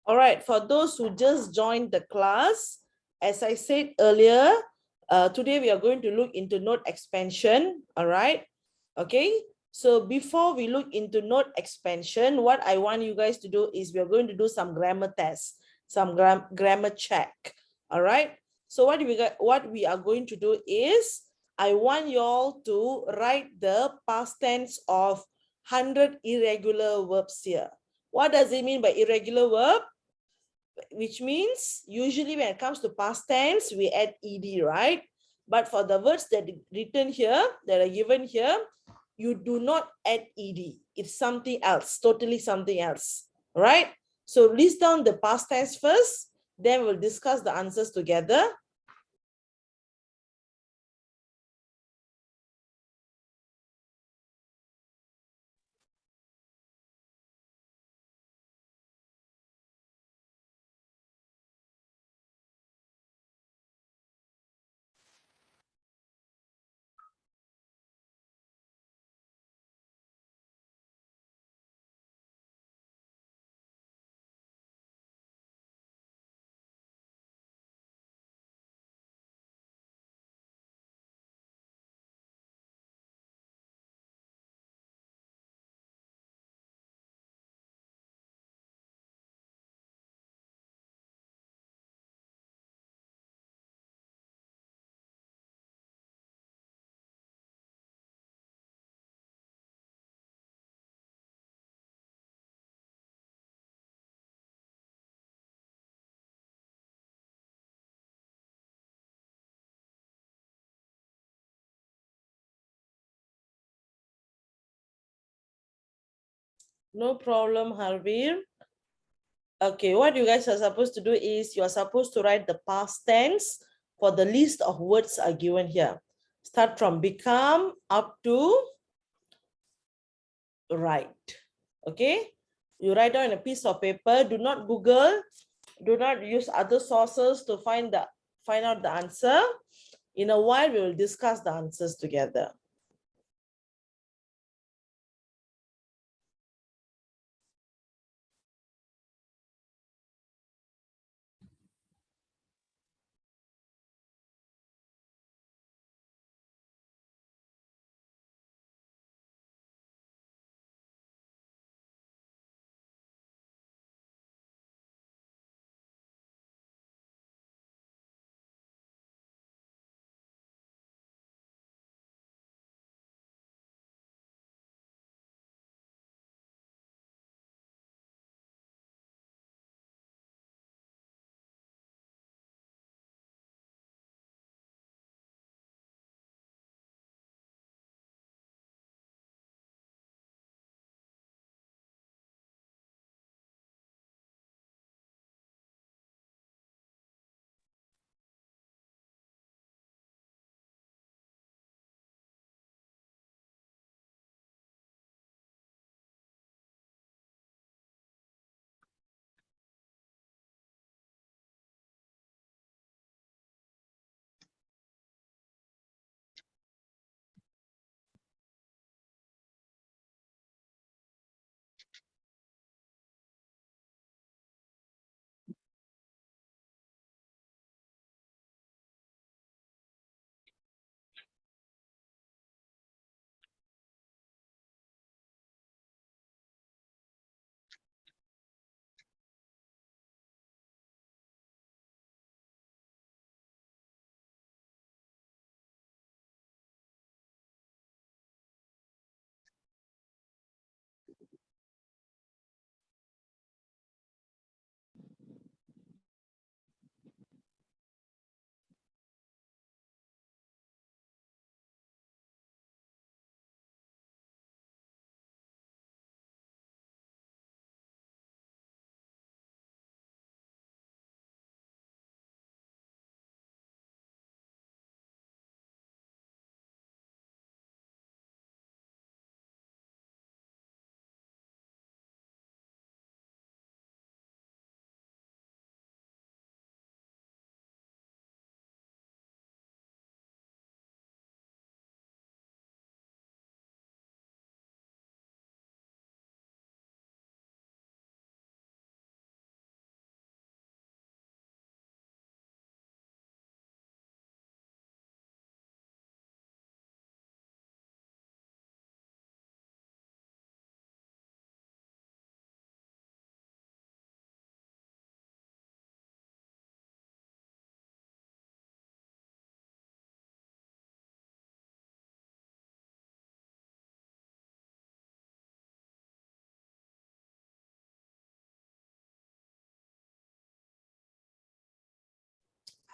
All right, for those who just joined the class, as I said earlier, today we are going to look into note expansion. All right, okay. So before we look into note expansion, what I want you guys to do is we are going to do some grammar tests, some grammar check. All right. So what we are going to do is I want you all to write the past tense of 100 irregular verbs here. What does it mean by irregular verb? Which means usually when it comes to past tense, we add ed, right? But for the words that are written here, that are given here, you do not add ed. It's something else, totally something else, right? So list down the past tense first, then we'll discuss the answers together. No problem, Harvir. Okay, what you guys are supposed to do is you are supposed to write the past tense for the list of words are given here. Start from become up to write. Okay, you write down a piece of paper. Do not Google. Do not use other sources to find out the answer. In a while, we will discuss the answers together.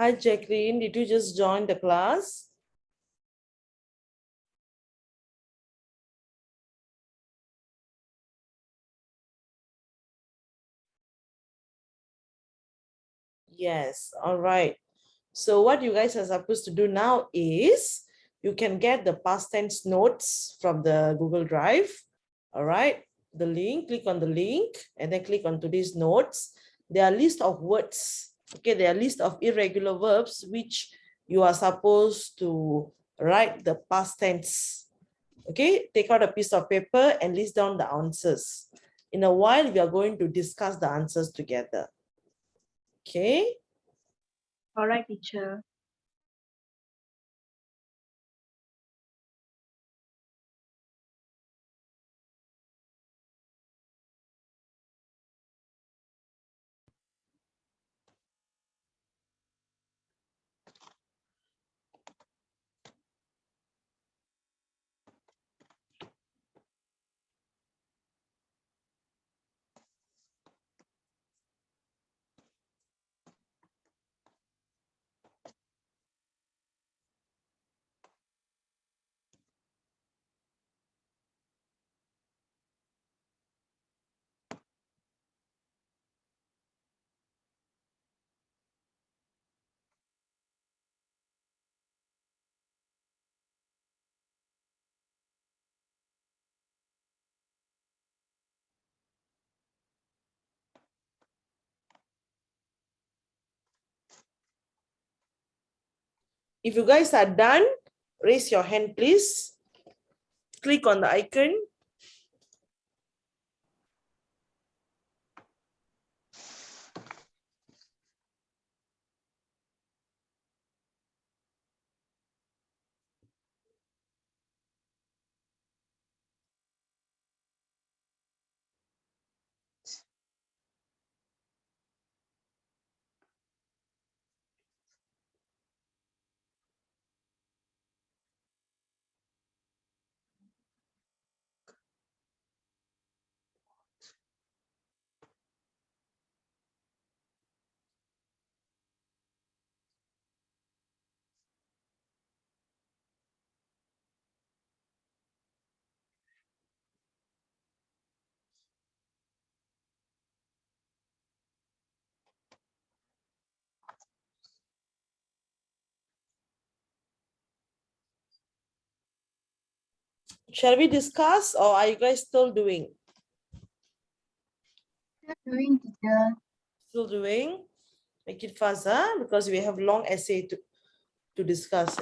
Hi, Jacqueline. Did you just join the class? Yes. All right. So what you guys are supposed to do now is you can get the past tense notes from the Google Drive. All right. The link, click on the link and then click on today's notes. There are list of words. Okay, there are list of irregular verbs which you are supposed to write the past tense. Okay, take out a piece of paper and list down the answers. In a while, we are going to discuss the answers together. Okay. All right, teacher. If you guys are done, raise your hand, please. Click on the icon. Shall we discuss or are you guys still doing? Doing, teacher. Still doing? Make it fast, huh? Because we have long essay to discuss.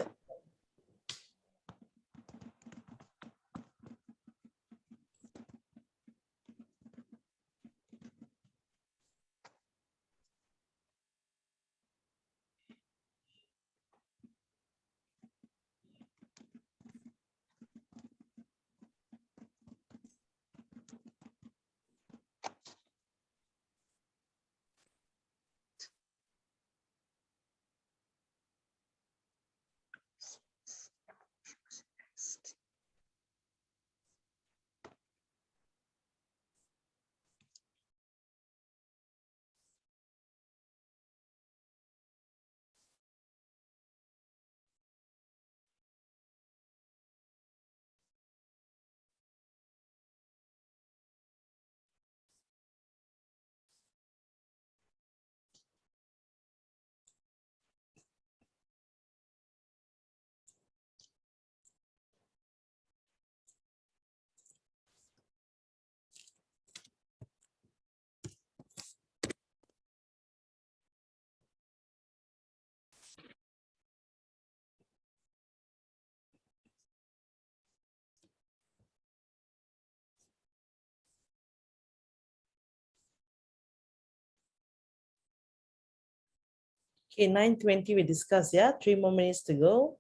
Okay, 9:20 we discuss, yeah? 3 more minutes to go.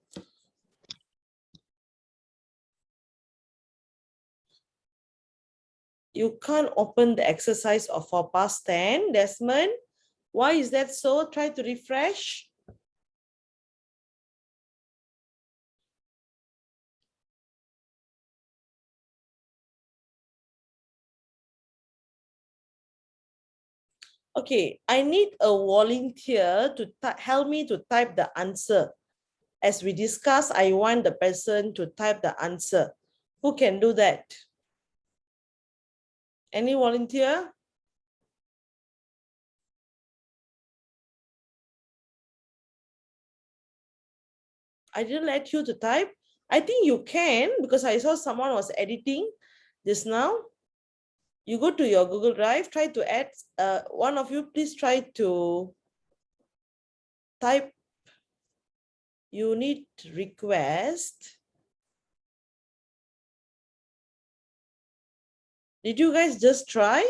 You can't open the exercise of for past 10, Desmond. Why is that so? Try to refresh. Okay, I need a volunteer to help me to type the answer. As we discussed, I want the person to type the answer. Who can do that? Any volunteer? I didn't let you to type. I think you can because I saw someone was editing just now. You go to your Google Drive, try to add, one of you please try to type unit request. Did you guys just try?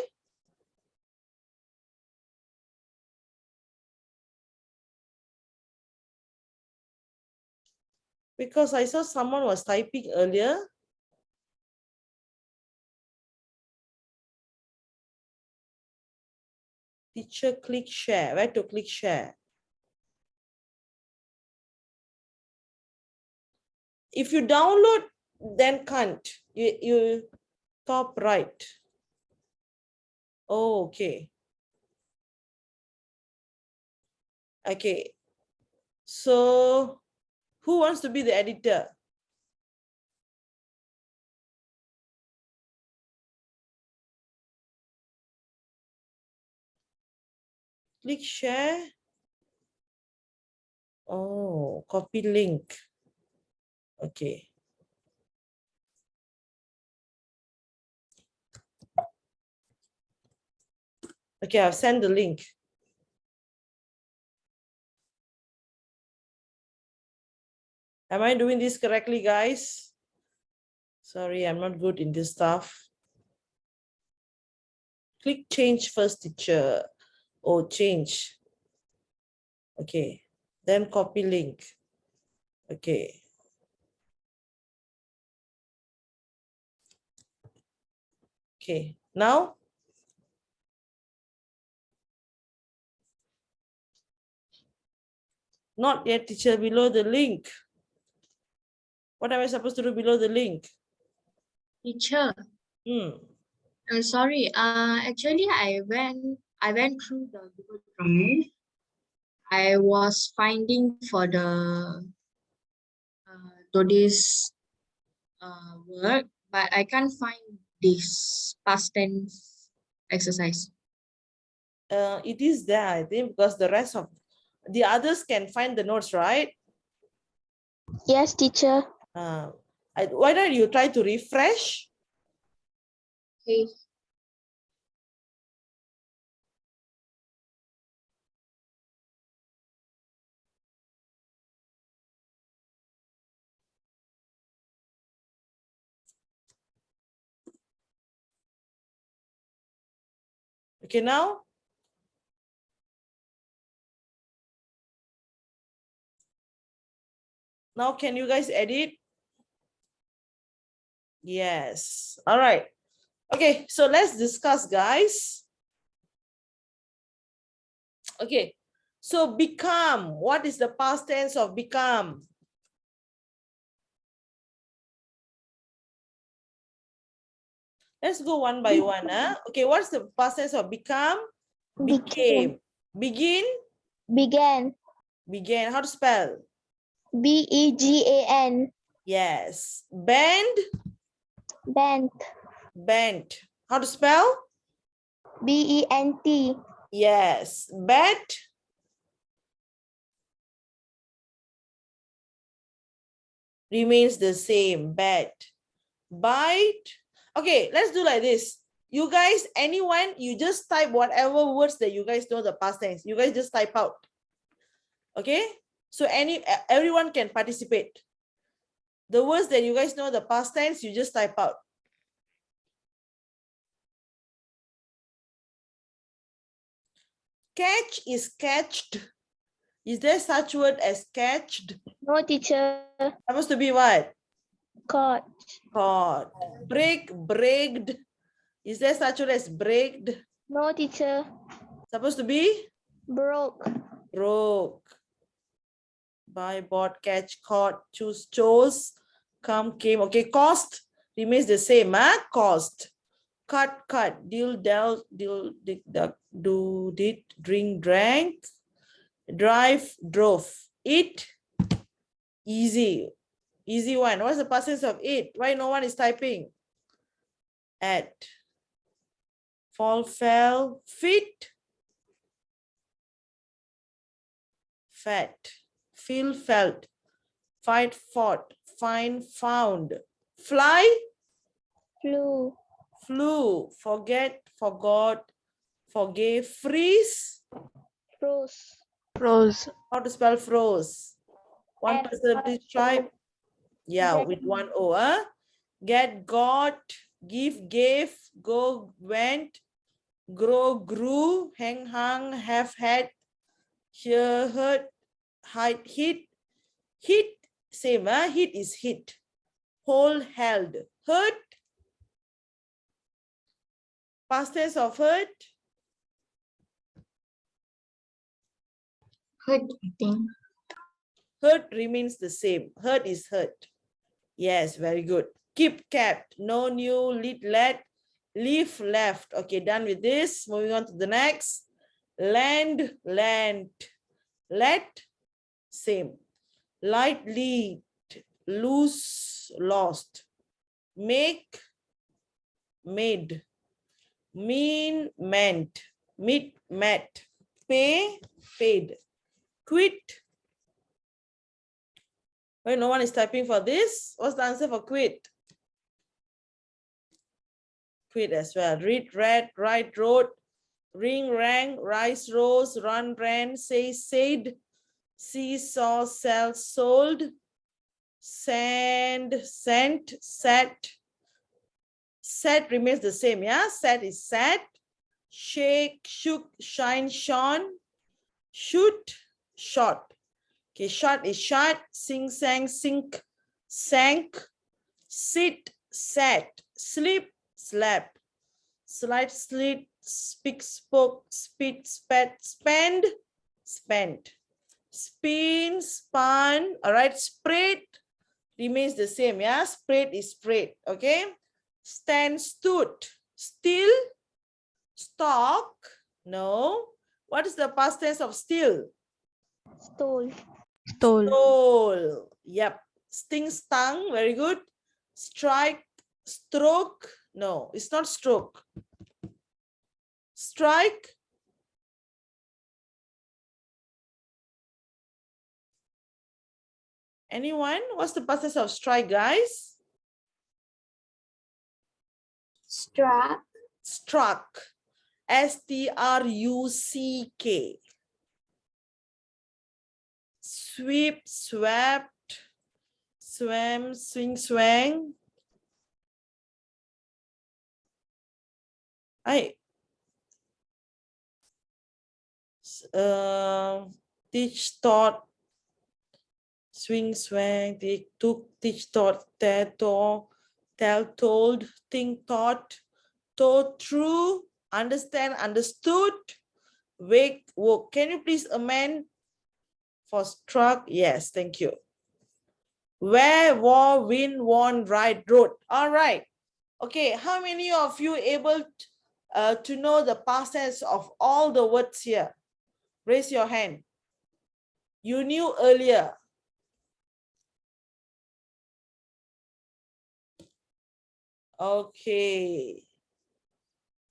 Because I saw someone was typing earlier. Teacher, click share. Where to click share? If you download, then can't. You top right. Oh, okay. Okay. So who wants to be the editor? Click share. Oh, copy link. Okay. Okay, I've sent the link. Am I doing this correctly, guys? Sorry, I'm not good in this stuff. Click change first, teacher. Oh, change. Okay. Then copy link. Okay. Okay. Now, not yet, teacher, below the link. What am I supposed to do below the link? Teacher, sorry. Actually, I went through the Google Drive. I was finding for the today's work, but I can't find this past tense exercise. It is there, I think, because the rest of the others can find the notes, right? Yes, teacher. Why don't you try to refresh? Okay. Okay, now? Now, can you guys edit? Yes. All right. Okay, so let's discuss, guys. Okay, so become. What is the past tense of become? Let's go one by one. Okay, what's the past tense of become? Became. Begin? Began. Began. How to spell? B-E-G-A-N. Yes. Bend? Bent. Bent. How to spell? B-E-N-T. Yes. Bet? Remains the same. Bet. Bite? Okay, let's do like this. You guys, anyone, you just type whatever words that you guys know the past tense. You guys just type out. Okay? So everyone can participate. The words that you guys know the past tense, you just type out. Catch is catched. Is there such word as catched? No, teacher. Supposed to be what? Caught. Caught. Break, braked. Is there such word as braked? No, teacher. Supposed to be? Broke. Broke. Buy, bought, catch, caught, choose, chose, come, came. Okay, cost remains the same. Cost. cut, deal, del, deal, dig, duck, do, did, drink, drank, drive, drove. Eat, easy. Easy one. What's the past tense of eat? Why no one is typing? At. Fall, fell, fit, fat, feel, felt, fight, fought, find, found, fly, Flew. flew, forget, forgot, forgave, freeze. Froze. Froze. How to spell froze? One person please try. Yeah, with one O. Get, got, give, gave, go, went, grow, grew, hang, hung, have, had, hear, heard, hide, hit, hit, same, hit is hit, hold, held, hurt, past tense of hurt, Hurt, I think. hurt remains the same, hurt is hurt. Yes, very good. Keep, kept, no, new, lead, let, leave, left. Okay, done with this. Moving on to the next. Land, lent, let, same. Light, lead, lose, lost. Make, made. Mean, meant. Meet, met. Pay, paid. Quit. Wait, no one is typing for this. What's the answer for quit? Quit as well. Read, read, write, wrote. Ring, rang, rise, rose, run, ran, say, said. See, saw, sell, sold. Send, sent, set. Set remains the same, yeah? Set is set. Shake, shook, shine, shone. Shoot, shot. Okay, shot is shot. Sing, sang, sink, sank. Sit, sat. Sleep, slept. Slide, slit, speak, spoke, spit, spat, spend, spent. Spin, spun. All right, spread remains the same, yeah? Spread is spread, okay? Stand, stood. Still, stock. No. What is the past tense of still? Stole. Stole. Stole. Yep. Sting, stung. Very good. Strike, stroke. No, it's not stroke. Strike. Anyone? What's the past tense of strike, guys? Struck. Struck. S-T-R-U-C-K. Sweep, swept, swam, swing, swang. Teach, taught, swing, swang, took, teach, taught, tell, told, think, thought, told, true, understand, understood, wake, woke. Can you please amend for struck? Yes, thank you. Where, wore, win, won, ride, rode. All right. Okay, how many of you able to know the past tense of all the words here? Raise your hand. You knew earlier. Okay.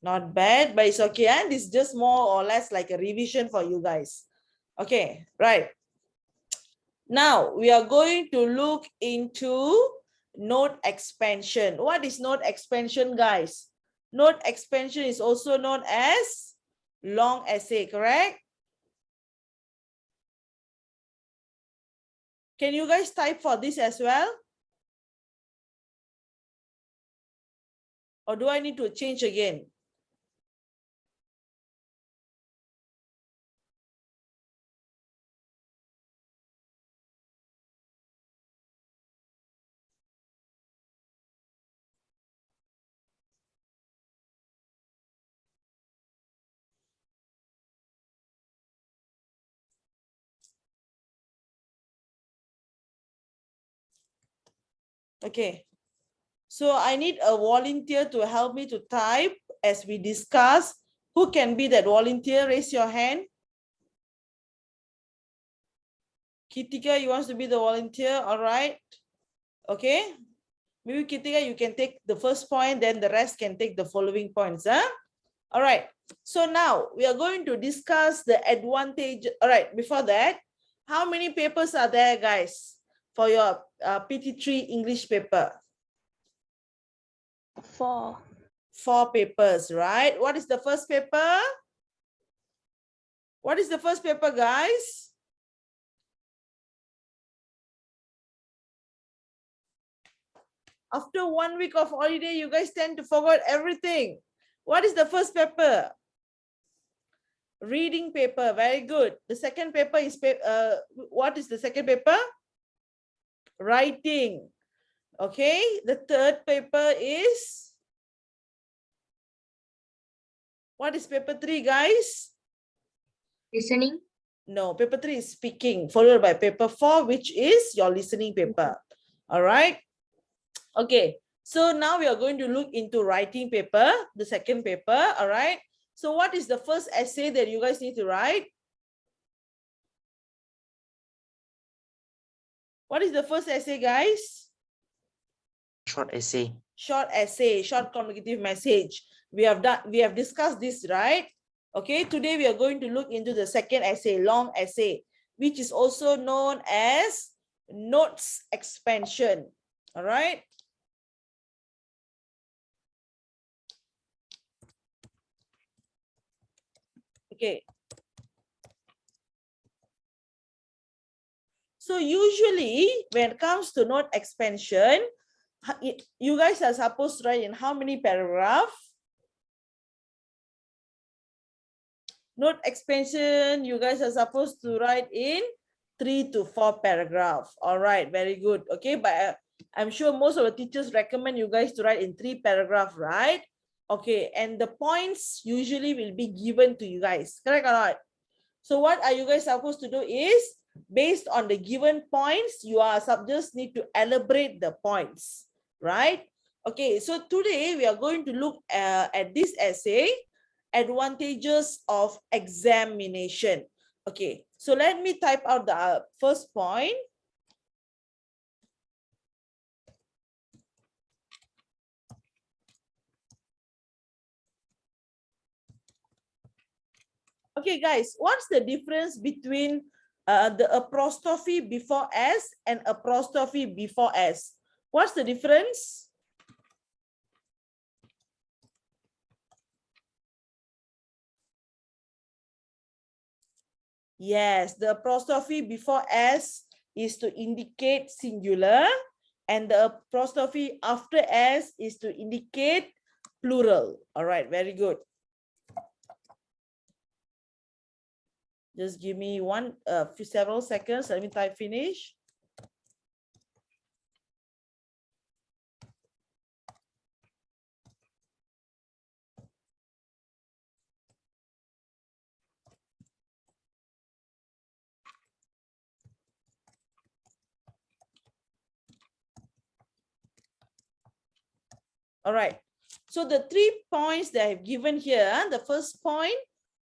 Not bad, but it's okay. And it's just more or less like a revision for you guys. Okay, right. Now we are going to look into note expansion. What is note expansion, guys? Note expansion is also known as long essay, correct? Can you guys type for this as well? Or do I need to change again? Okay. So I need a volunteer to help me to type as we discuss. Who can be that volunteer? Raise your hand. Kitika, you want to be the volunteer? All right. Okay. Maybe Kitika, you can take the first point, then the rest can take the following points. Huh? All right. So now we are going to discuss the advantage. All right. Before that, how many papers are there, guys, for your PT3 English paper? 4. 4 papers, right? What is the first paper? What is the first paper, guys? After 1 week of holiday, you guys tend to forget everything. What is the first paper? Reading paper. Very good. The second paper is what is the second paper? Writing. Okay. The third paper is, what is paper 3, guys? Listening. No, paper 3 is speaking, followed by paper 4, which is your listening paper. All right. Okay. So now we are going to look into writing paper, the second paper. All right. So what is the first essay that you guys need to write? What is the first essay, guys? Short essay. Short essay, short communicative message. We have discussed this, right? Okay, today we are going to look into the second essay, long essay, which is also known as notes expansion. All right. Okay. So usually when it comes to note expansion, you guys are supposed to write in how many paragraphs? Note expansion, you guys are supposed to write in 3 to 4 paragraphs. All right, very good. Okay, but I'm sure most of the teachers recommend you guys to write in 3 paragraphs, right? Okay, and the points usually will be given to you guys, correct or not? So what are you guys supposed to do is, based on the given points, you are just need to elaborate the points, right? Okay, so today we are going to look at this essay, advantages of examination. Okay, so let me type out the first point. Okay, guys, what's the difference between the apostrophe before S and apostrophe before S? What's the difference? Yes, the apostrophe before S is to indicate singular, and the apostrophe after S is to indicate plural. All right, very good. Just give me several seconds. Let me type finish. All right. So the 3 points that I've given here, the first point,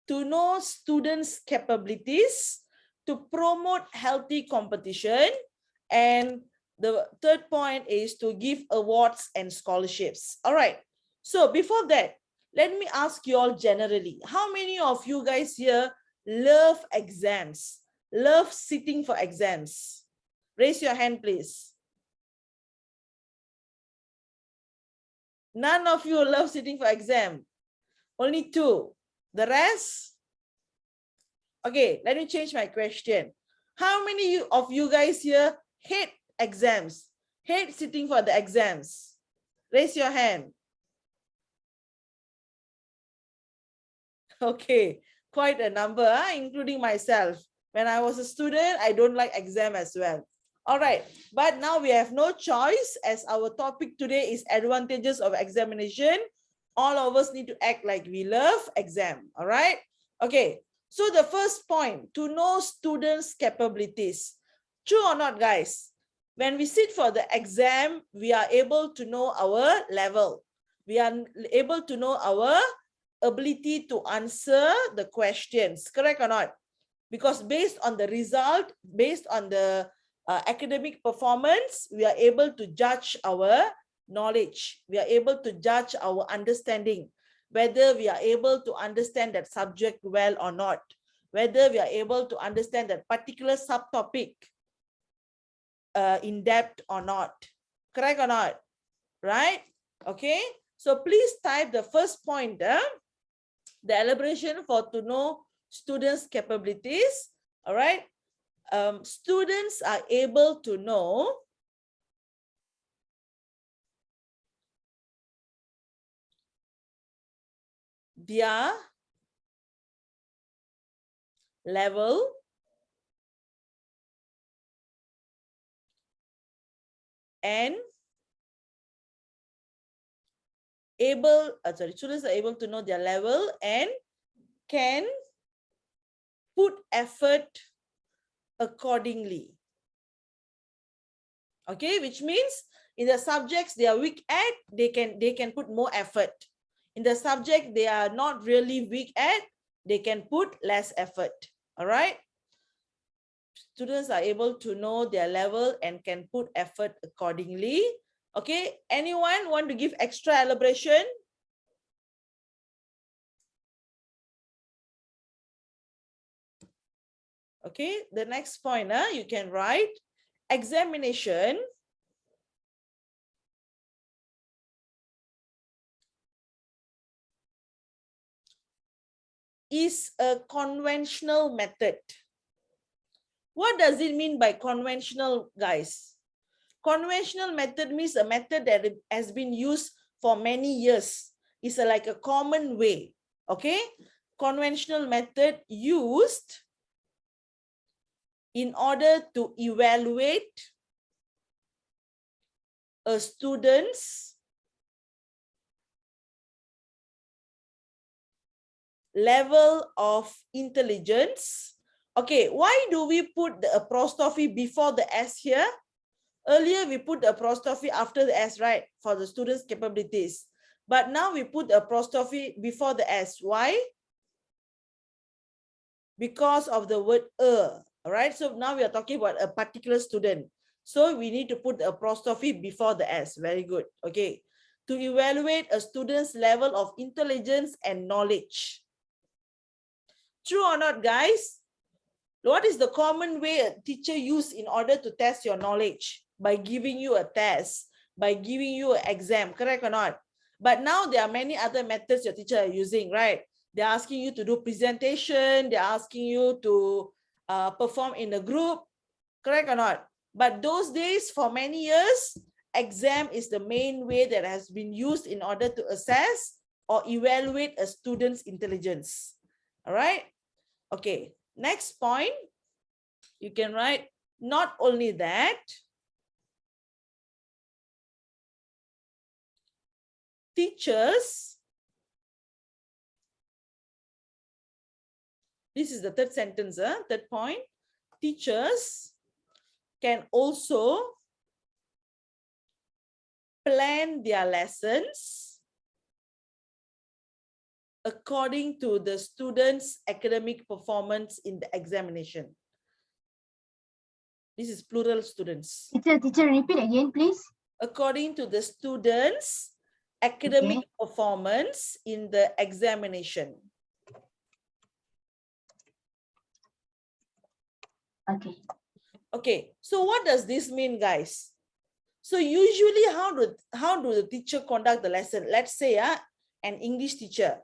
to know students' capabilities, to promote healthy competition, and the third point is to give awards and scholarships. All right. So before that, let me ask you all generally, how many of you guys here love exams, love sitting for exams? Raise your hand, please. None of you love sitting for exam. Only 2. The rest? Okay, let me change my question. How many of you guys here hate exams? Hate sitting for the exams? Raise your hand. Okay, quite a number, including myself. When I was a student, I don't like exam as well. All right, but now we have no choice, as our topic today is advantages of examination. All of us need to act like we love exam. All right. Okay. So the first point, to know students' capabilities. True or not, guys? When we sit for the exam, we are able to know our level. We are able to know our ability to answer the questions, correct or not? Because based on the result, based on the academic performance, we are able to judge our knowledge. We are able to judge our understanding, whether we are able to understand that subject well or not, whether we are able to understand that particular subtopic in depth or not, correct or not, right? Okay, so please type the first point, the elaboration for to know students' capabilities. All right, students are able to know their level and students are able to know their level and can put effort accordingly. Okay, which means in the subjects they are weak at, they can put more effort. In the subject they are not really weak at, they can put less effort. All right, students are able to know their level and can put effort accordingly. Okay, anyone want to give extra elaboration? Okay, the next point, you can write examination is a conventional method. What does it mean by conventional, guys? Conventional method means a method that has been used for many years. It's like a common way. Okay, conventional method used in order to evaluate a student's level of intelligence. Okay, why do we put the apostrophe before the S here? Earlier we put the apostrophe after the S, right? For the students' capabilities. But now we put the apostrophe before the S. Why? Because of the word all right? So now we are talking about a particular student. So we need to put the apostrophe before the S. Very good. Okay. To evaluate a student's level of intelligence and knowledge. True or not, guys? What is the common way a teacher use in order to test your knowledge? By giving you a test, by giving you an exam, correct or not? But now there are many other methods your teacher are using, right? They're asking you to do presentation, they're asking you to perform in a group, correct or not? But those days, for many years, exam is the main way that has been used in order to assess or evaluate a student's intelligence. All right? Okay, next point, you can write, not only that, teachers, this is the third sentence, third point, teachers can also plan their lessons according to the students' academic performance in the examination. This is plural students. Teacher, repeat again, please. According to the students' academic performance in the examination. Okay. Okay, so what does this mean, guys? So usually how do the teacher conduct the lesson? Let's say an English teacher,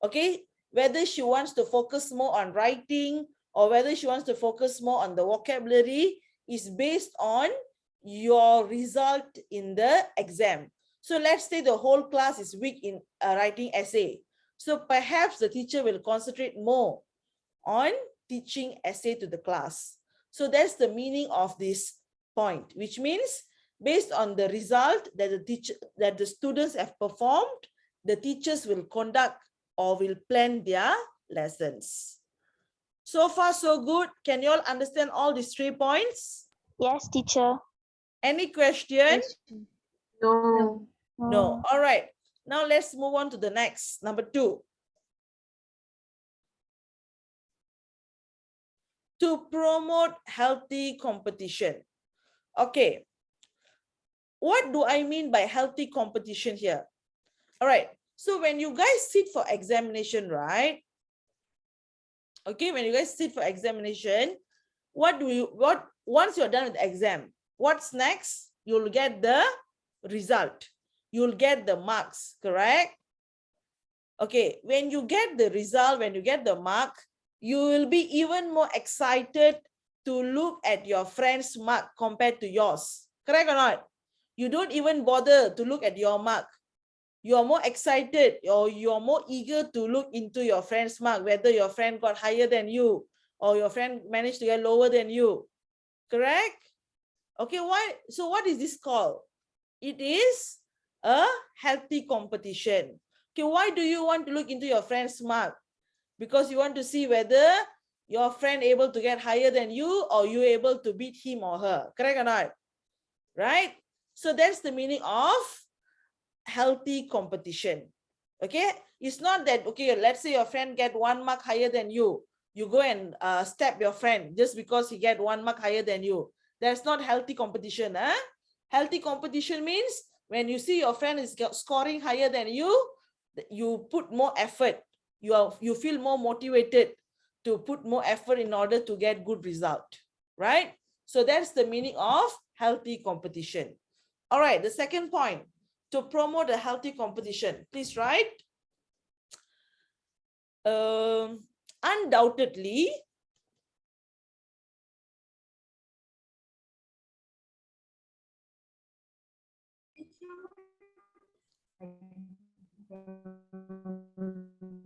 okay, whether she wants to focus more on writing or whether she wants to focus more on the vocabulary is based on your result in the exam. So let's say the whole class is weak in writing essay. So perhaps the teacher will concentrate more on teaching essay to the class. So that's the meaning of this point, which means based on the result that the students have performed, the teachers will conduct or will plan their lessons. So far, so good. Can you all understand all these 3 points? Yes, teacher. Any question? No. No. All right. Now let's move on to the next, number 2. To promote healthy competition. Okay. What do I mean by healthy competition here? All right. So when you guys sit for examination, right? Okay, when you guys sit for examination, once you're done with the exam, what's next? You'll get the result. You'll get the marks, correct? Okay, when you get the result, when you get the mark, you will be even more excited to look at your friend's mark compared to yours. Correct or not? You don't even bother to look at your mark. You are more excited or you are more eager to look into your friend's mark, whether your friend got higher than you or your friend managed to get lower than you. Correct? Okay, why? So what is this called? It is a healthy competition. Okay, why do you want to look into your friend's mark? Because you want to see whether your friend able to get higher than you or you able to beat him or her. Correct or not? Right? So that's the meaning of healthy competition. Okay, it's not that, okay, let's say your friend get 1 mark higher than you go and step your friend just because he get 1 mark higher than you. That's not healthy competition. Healthy competition means when you see your friend is scoring higher than you put more effort. You feel more motivated to put more effort in order to get good result, right? So that's the meaning of healthy competition. All right, the second point, to promote a healthy competition, please write. Undoubtedly,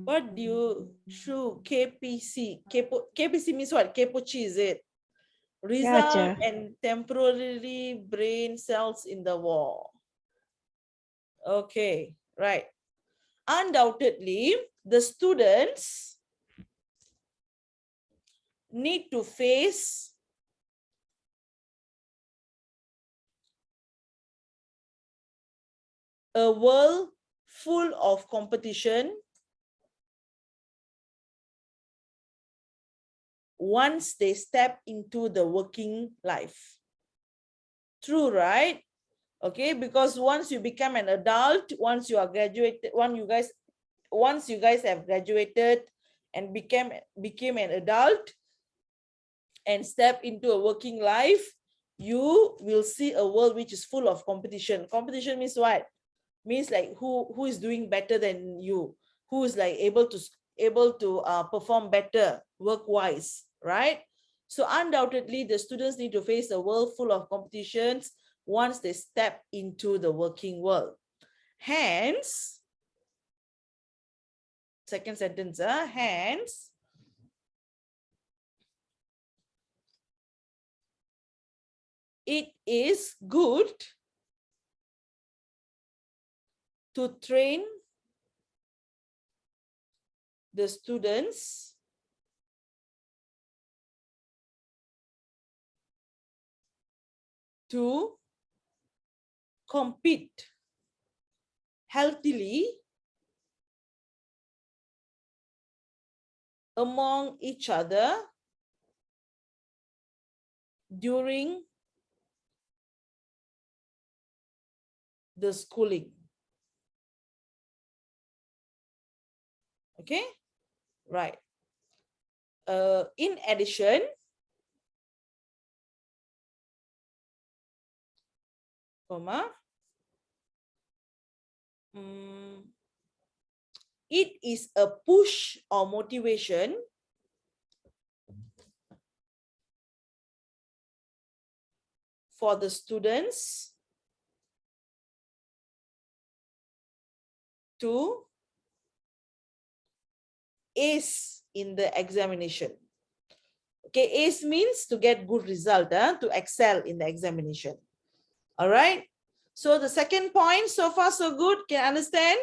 what do you show KPC? KPC means what? Kepochi, is it? Result and temporarily brain cells in the wall. Okay, right. Undoubtedly, the students need to face a world full of competition once they step into the working life. True, right? Okay, because once you become an adult, once you are graduated, once you guys have graduated and became an adult and step into a working life, you will see a world which is full of competition. Competition means what? Means like who is doing better than you, who is like able to perform better work-wise, right? So undoubtedly, the students need to face a world full of competitions once they step into the working world. Hence, second sentence, hence, it is good to train the students to compete healthily among each other during the schooling. Okay, right. In addition, it is a push or motivation for the students to ace in the examination. Okay, ace means to get good result, to excel in the examination. All right. So the second point, so far so good. Can you understand?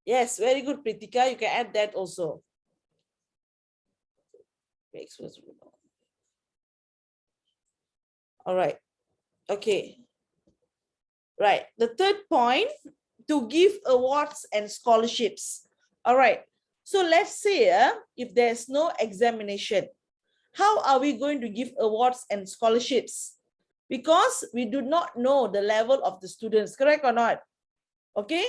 Yes, very good, Pritika. You can add that also. All right. Okay. Right. The third point, to give awards and scholarships. All right. So let's say if there's no examination, how are we going to give awards and scholarships? Because we do not know the level of the students, correct or not? Okay.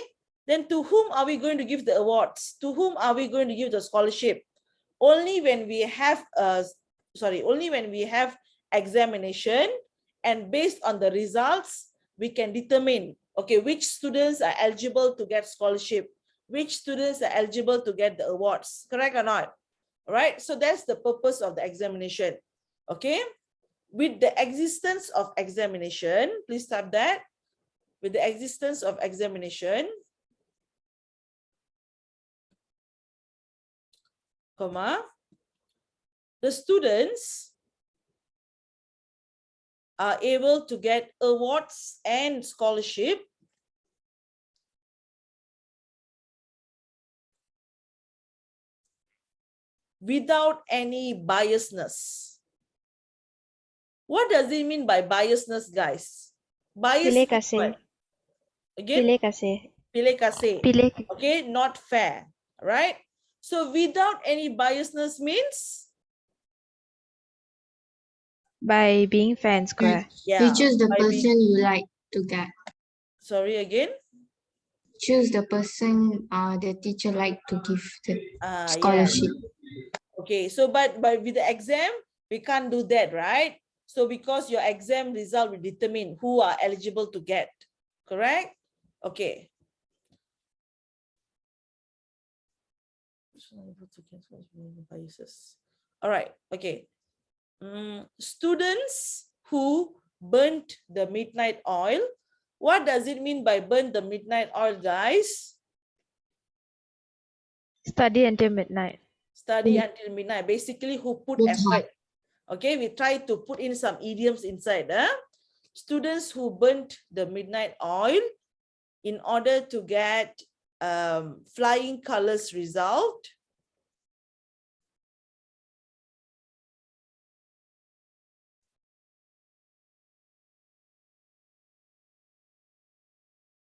Then to whom are we going to give the awards? To whom are we going to give the scholarship? Only when we have only when we have examination, and based on the results, we can determine, okay, which students are eligible to get scholarship, which students are eligible to get the awards, correct or not? All right, so that's the purpose of the examination. Okay, with the existence of examination, please type that. With the existence of examination, comma, the students are able to get awards and scholarship without any biasness. What does it mean by biasness, guys? Bias Pilih means kasih. what? Again? Pilih kasih. Pilih kasih. Pilih. Okay, not fair, right? So without any biasness means? By being fair and square. Yeah. You choose the by being- person you like to get. Sorry, again? Choose the person the teacher like to give the Yeah. scholarship. Okay, so but with the exam, we can't do that, right? So because your exam result will determine who are eligible to get, correct? Okay. All right, okay. Students who burnt the midnight oil. What does it mean by burn the midnight oil, guys? Study until midnight. Study until midnight. Basically, who put Good effort. Okay, we try to put in some idioms inside. Students who burnt the midnight oil in order to get flying colors result.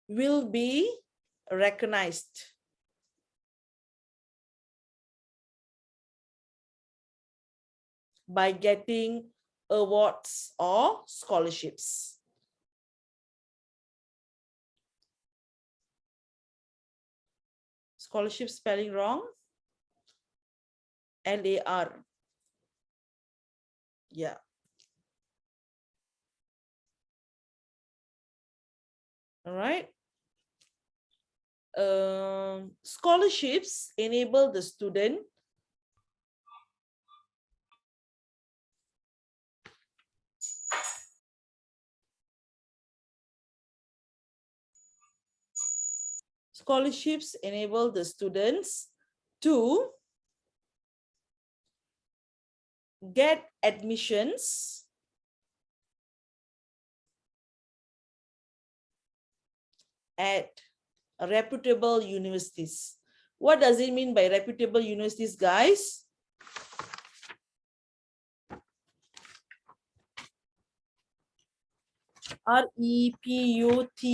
Will be recognized by getting awards or scholarships. Scholarship spelling wrong. LAR. Yeah. All right. Scholarships enable the student scholarships enable the students to get admissions at reputable universities. What does it mean by reputable universities, guys? REPUTABLE.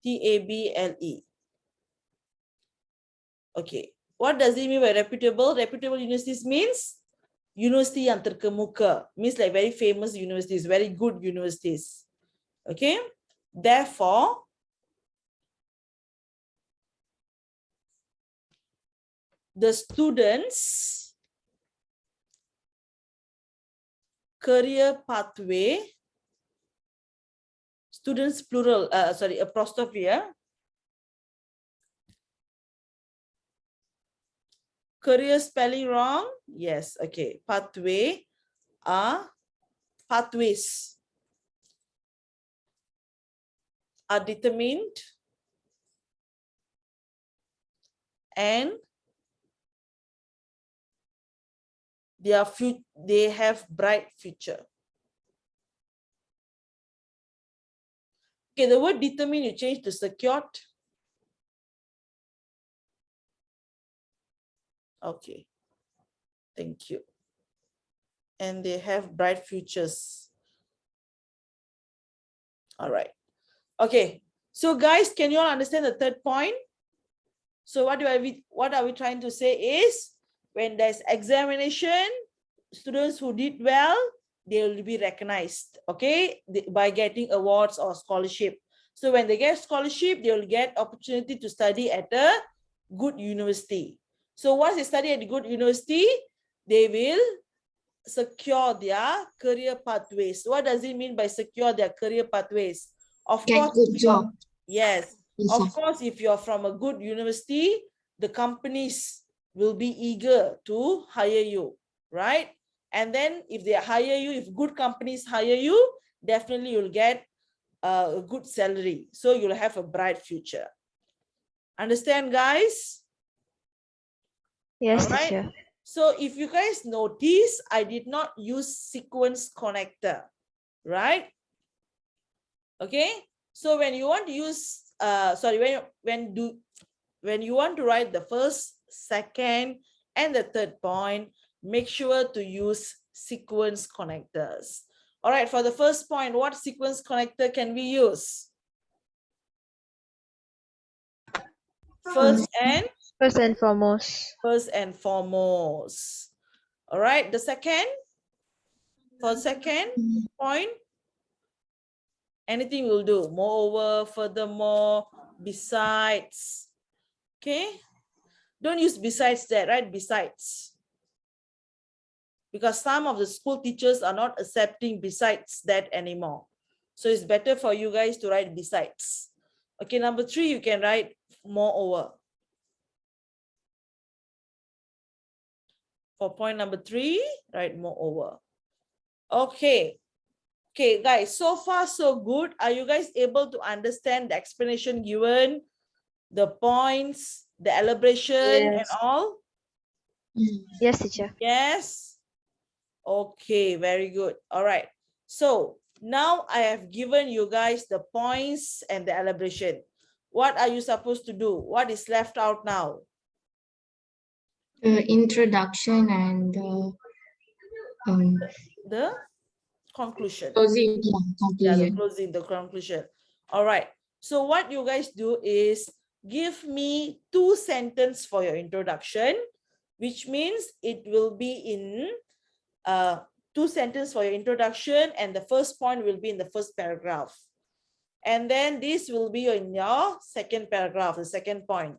TABLE. Okay. What does it mean by reputable? Reputable universities means university yang terkemuka. Means like very famous universities, very good universities. Okay. Therefore, the students' career pathway, students plural, apostrophe, career spelling wrong? Yes, okay. Pathway are pathways are determined and they have bright future. Okay, the word determine you change to secured. Okay. Thank you. And they have bright futures. All right. Okay. So guys, can you all understand the third point? So what are we trying to say is when there's examination, students who did well, they will be recognized, okay, by getting awards or scholarship. So when they get scholarship, they will get opportunity to study at a good university. So once they study at a good university, they will secure their career pathways. What does it mean by secure their career pathways? Of Get course, good job. yes. Yes, Of sir. course, if you're from a good university, the companies will be eager to hire you, right? And then if they hire you, if good companies hire you, definitely you'll get a good salary. So you'll have a bright future. Understand, guys? Yes, All right. teacher. So if you guys notice, I did not use sequence connector, right? Okay. So when you want to use, when you want to write the first, second, and the third point, make sure to use sequence connectors. All right, for the first point, what sequence connector can we use? First and First and foremost. All right, the second, for second point, anything will do. Moreover, furthermore, besides. Okay. Don't use besides that, right? Besides. Because some of the school teachers are not accepting besides that anymore. So it's better for you guys to write besides. Okay, number 3, you can write moreover. For point number 3, write moreover. Okay. Okay, guys, so far so good. Are you guys able to understand the explanation given, the points, the elaboration, and Yes. all? Yes, teacher. Yes. Okay, very good. All right. So now I have given you guys the points and the elaboration. What are you supposed to do? What is left out now? Introduction and The conclusion. closing. Yeah, the Conclusion. closing, the conclusion. All right. So what you guys do is give me 2 sentences for your introduction, which means it will be in 2 sentences for your introduction, and the first point will be in the first paragraph. And then this will be in your second paragraph, the second point.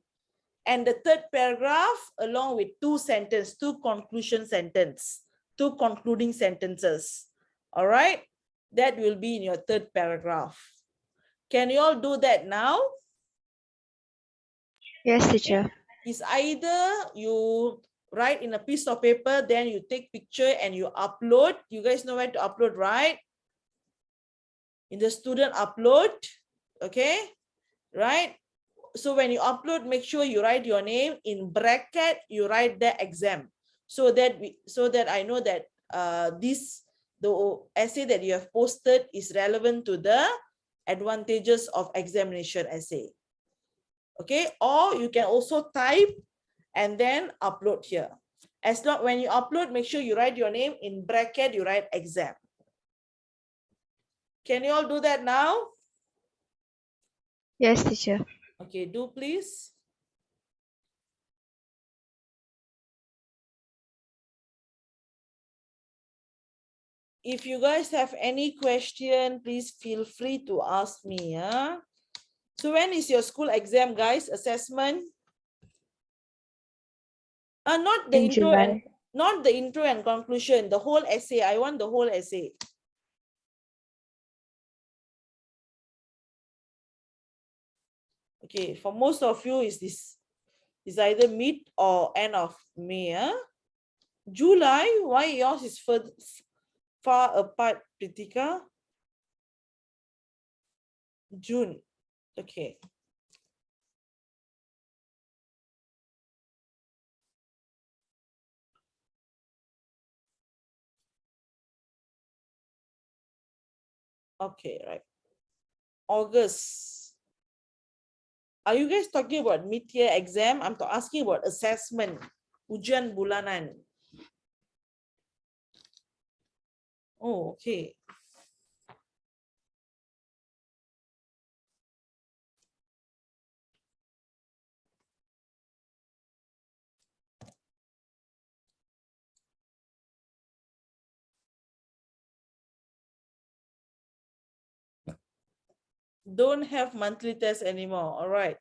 And the third paragraph, along with 2 sentences, 2 conclusion sentence, 2 concluding sentences. All right, that will be in your third paragraph. Can you all do that now? Yes, teacher. It's either you write in a piece of paper, then you take picture and you upload. You guys know where to upload, right? In the student upload, okay, right? So when you upload, make sure you write your name in bracket, you write the exam, so that I know that the essay that you have posted is relevant to the advantages of examination essay. Okay, or you can also type and then upload here. As long when you upload, make sure you write your name in bracket, you write exam. Can you all do that now? Yes, teacher. Okay, do please. If you guys have any question, please feel free to ask me. Yeah? So when is your school exam, guys? Assessment? Not the In intro and July. not the intro and conclusion, the whole essay. I want the whole essay. Okay, for most of you, is either mid or end of May. Huh? July, why yours is far apart, Pritika? June. Okay. Okay, right. August. Are you guys talking about mid-year exam? I'm asking about assessment. Ujian bulanan. Oh, okay. Don't have monthly tests anymore. All right.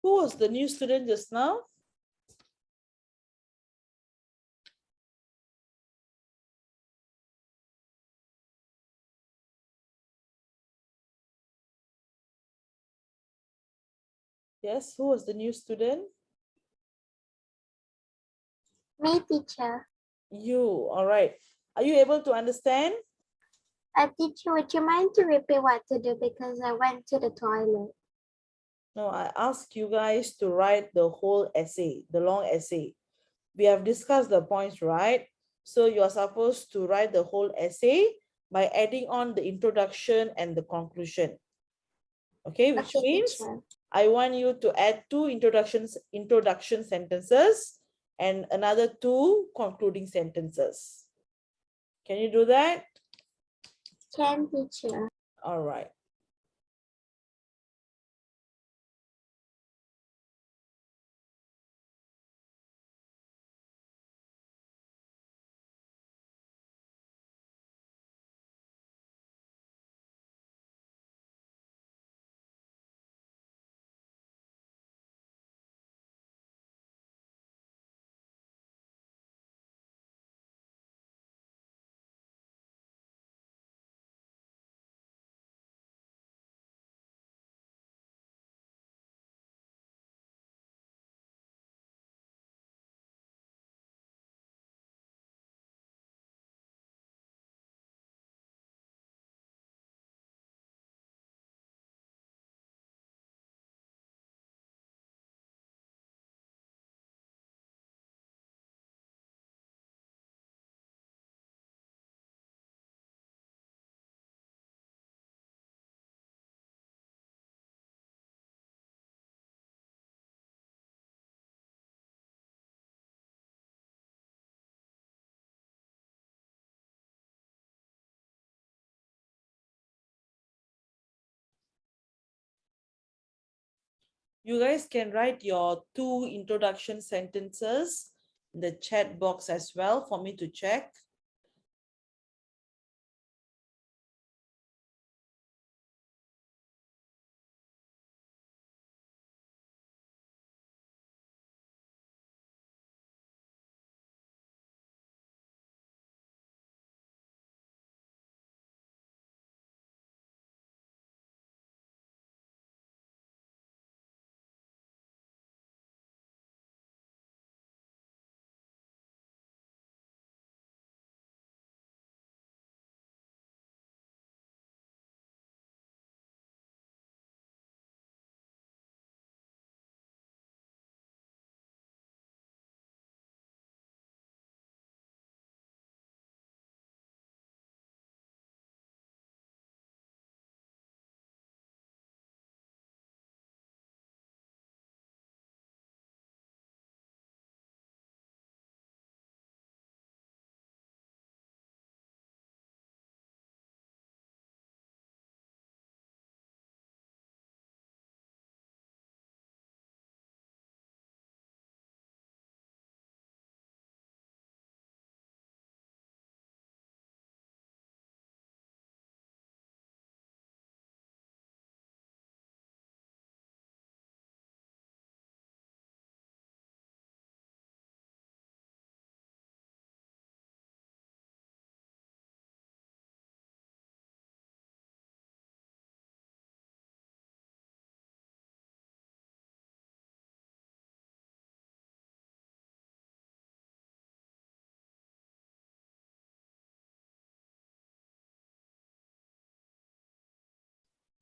Who was the new student just now? Yes, who was the new student? Me, teacher. You, all right. Are you able to understand? Teacher, would you mind to repeat what to do because I went to the toilet? No, I asked you guys to write the whole essay, the long essay. We have discussed the points, right? So you are supposed to write the whole essay by adding on the introduction and the conclusion. Okay, which Okay, means teacher. I want you to add two introduction sentences and another two concluding sentences. Can you do that? Can, teacher. All right. You guys can write your two introduction sentences in the chat box as well for me to check.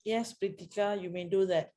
Yes, Pritika, you may do that.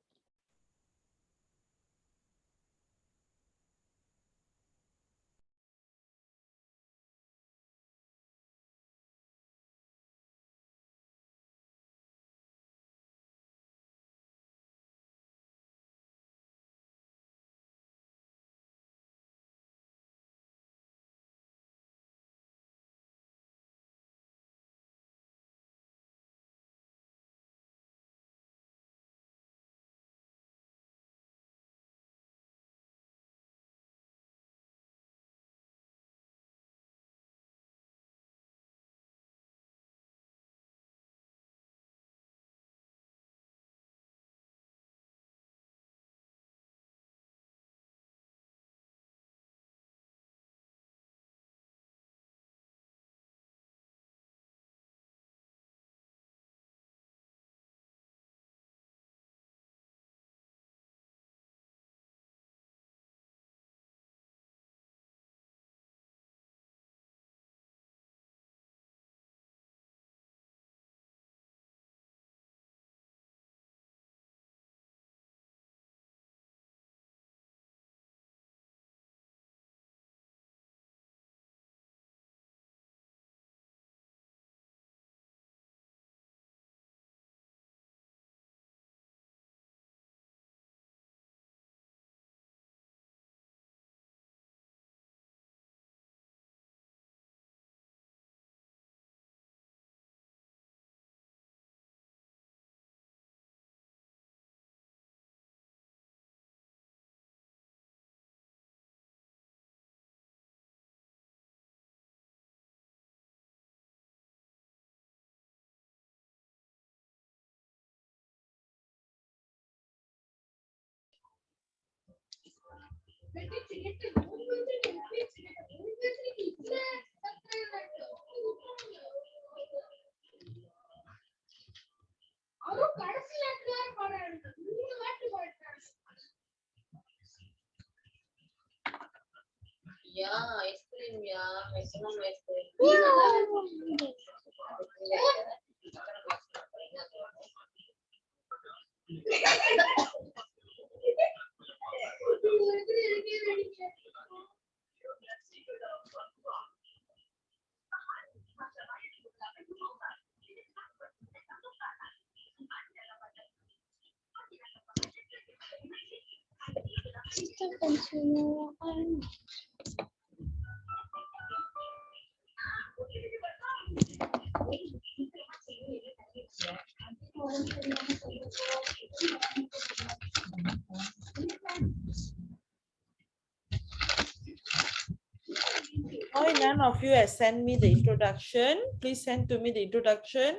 Why none of you has sent me the introduction? Please send to me the introduction.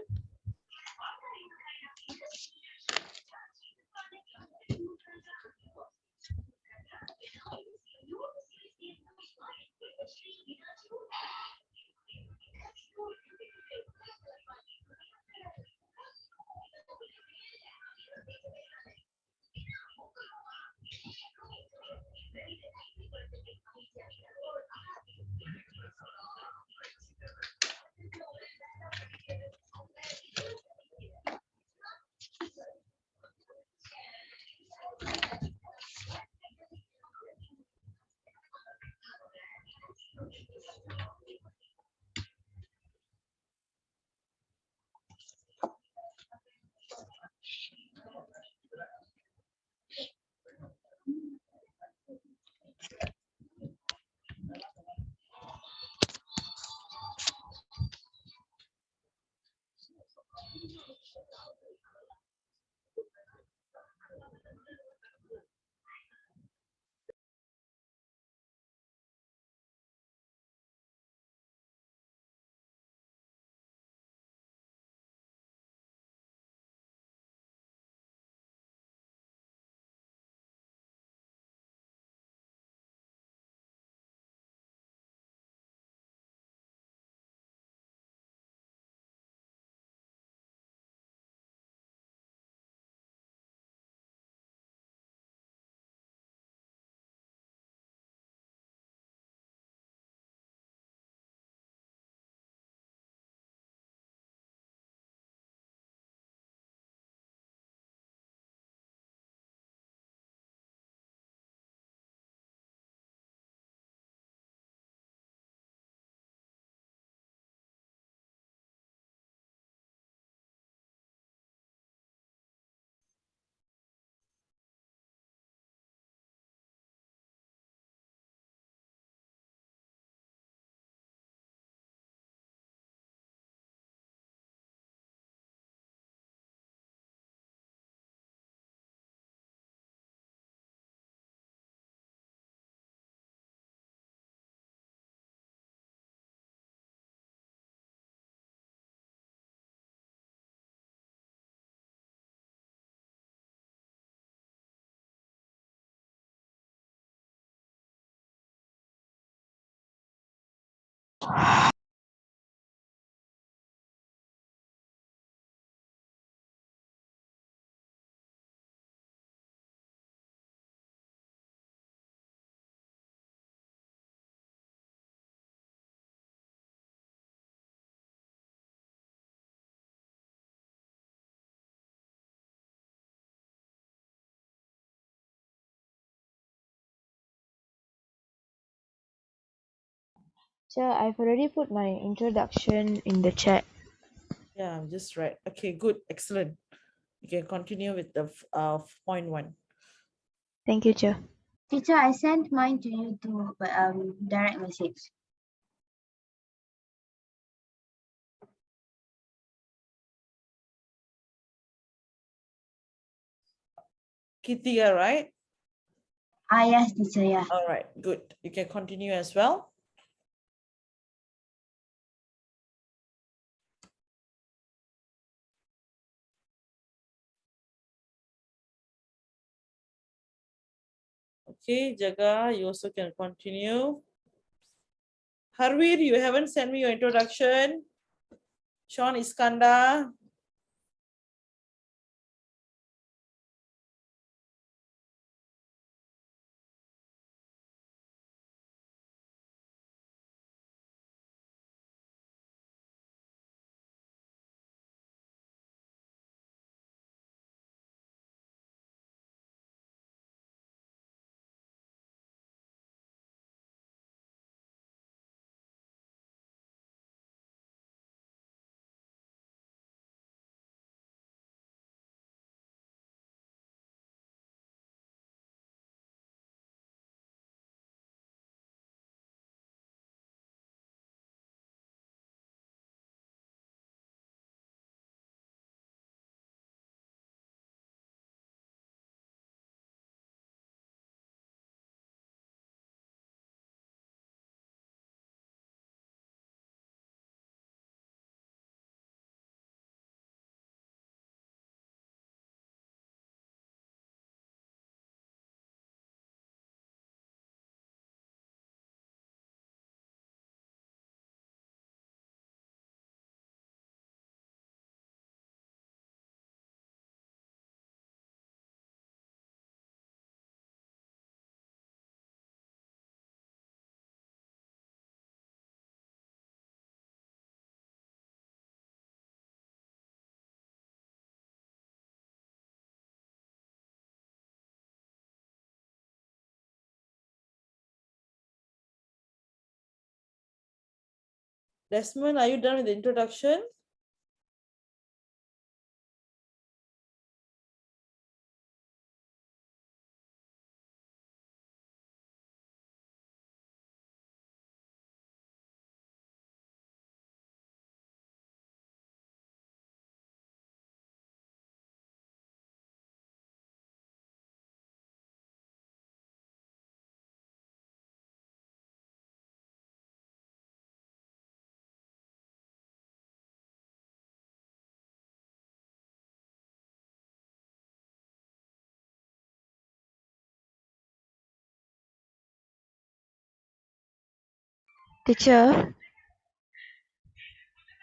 Sir, I've already put my introduction in the chat. Yeah, I'm just right. Okay, good, excellent. You can continue with the point one. Thank you, Chair. Teacher, I sent mine to you through direct message. Kitiga, right? Ah, yes, teacher, yeah. All right, good. You can continue as well. Okay, Jaga, you also can continue. Harvir, you haven't sent me your introduction. Sean Iskandar. Desmond, are you done with the introduction? Teacher,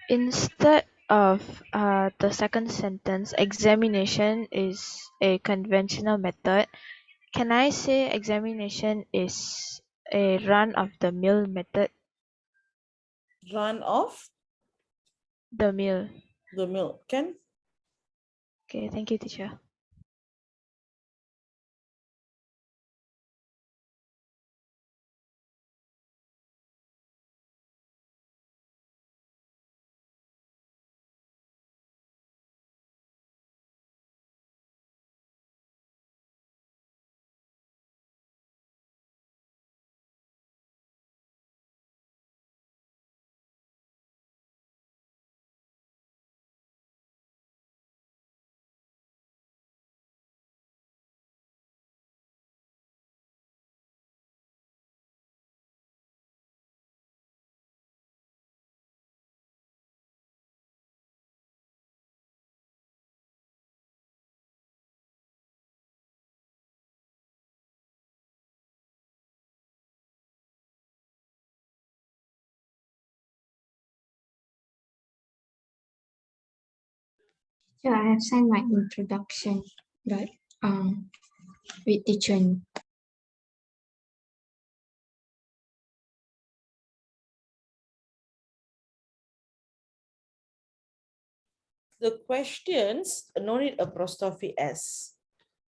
instead of the second sentence, examination is a conventional method. Can I say examination is a run-of-the-mill method? Run off The mill. the mill. Can? Okay, thank you, teacher. So I have sent my introduction, but with teacher. The questions no need apostrophe S.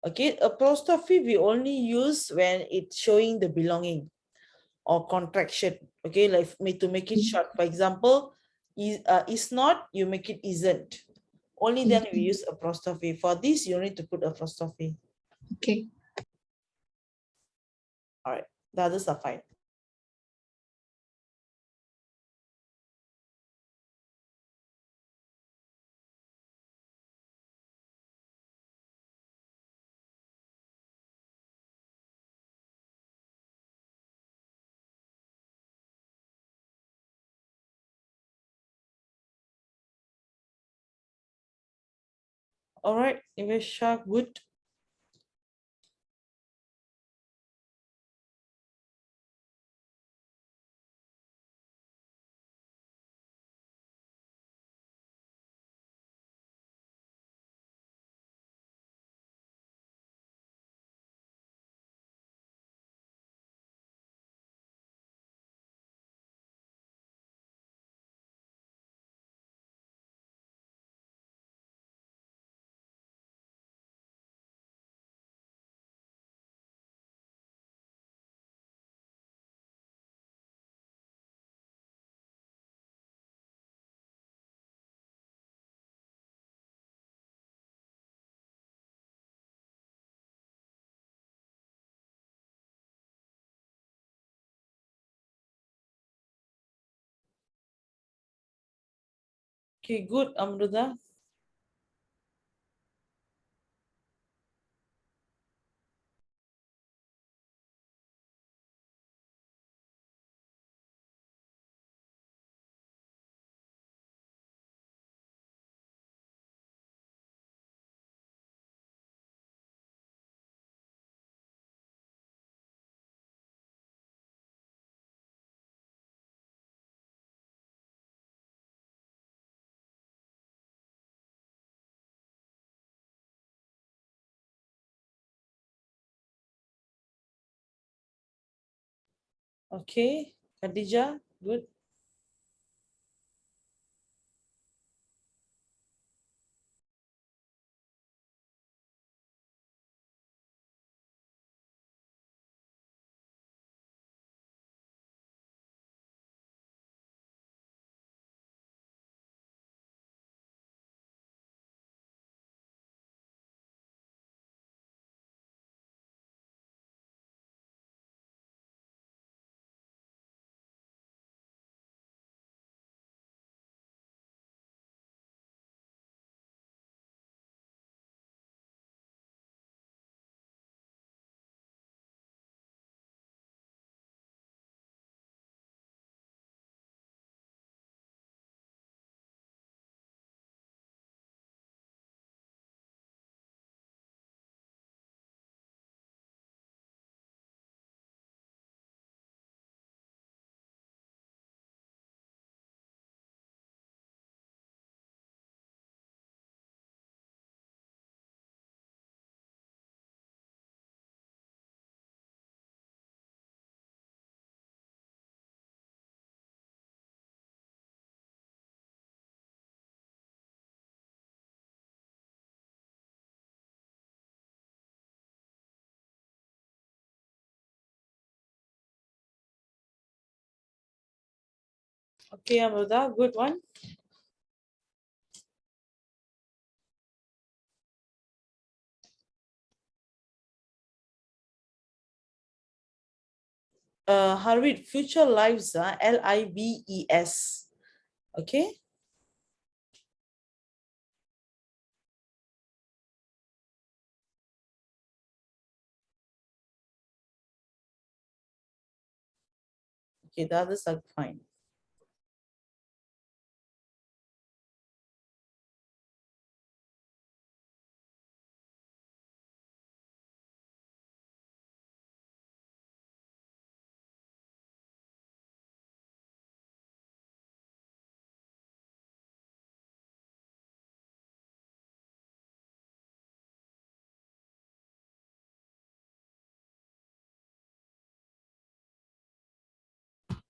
Okay, apostrophe we only use when it's showing the belonging or contraction. Okay, like to make it short. For example, is not, you make it isn't. Only then we use apostrophe. For this, you need to put apostrophe. Okay. All right, the others are fine. All right, Ivesha, good. Okay, good, Amruta. Okay, Khadija, good. Okay, Amruta, good one. Harvard, future lives, LIVES. Okay. Okay, the others are fine.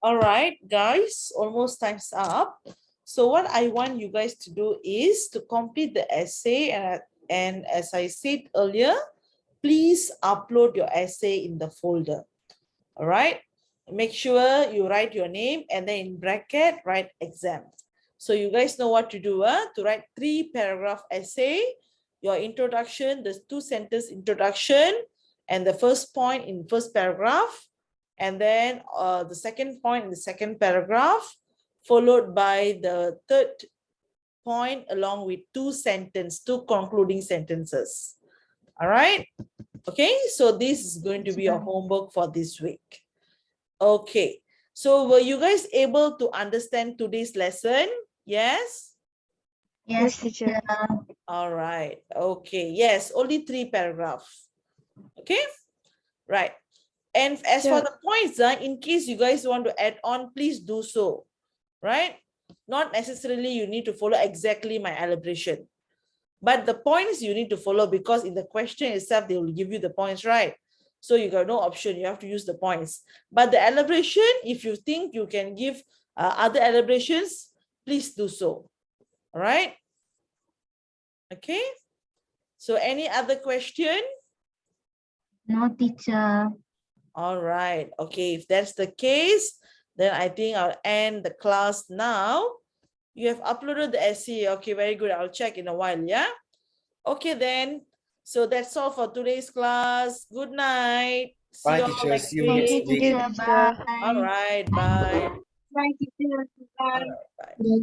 All right, guys, almost time's up. So what I want you guys to do is to complete the essay, and as I said earlier, please upload your essay in the folder. All right. Make sure you write your name and then in bracket, write exam. So you guys know what to do, to write 3-paragraph essay, your introduction, the 2-sentence introduction, and the first point in first paragraph, and then the second point in the second paragraph, followed by the third point along with 2 concluding sentences. All right. Okay, so this is going to be your homework for this week. Okay, so were you guys able to understand today's lesson? Yes? Yes, teacher. All right, okay, yes, only 3 paragraphs. Okay, right. And as for Sure. the points, in case you guys want to add on, please do so, right? Not necessarily you need to follow exactly my elaboration. But the points you need to follow because in the question itself, they will give you the points, right? So you got no option, you have to use the points. But the elaboration, if you think you can give other elaborations, please do so. All right? Okay. So any other question? No, teacher. All right. Okay, if that's the case, then I think I'll end the class now. You have uploaded the essay. Okay, very good. I'll check in a while, yeah? Okay, then. So that's all for today's class. Good night. See Bye, you all teacher. next See you Thank next you, week. week. teacher. Teacher. Bye. All right, bye. Bye, teacher. All Bye. right, bye.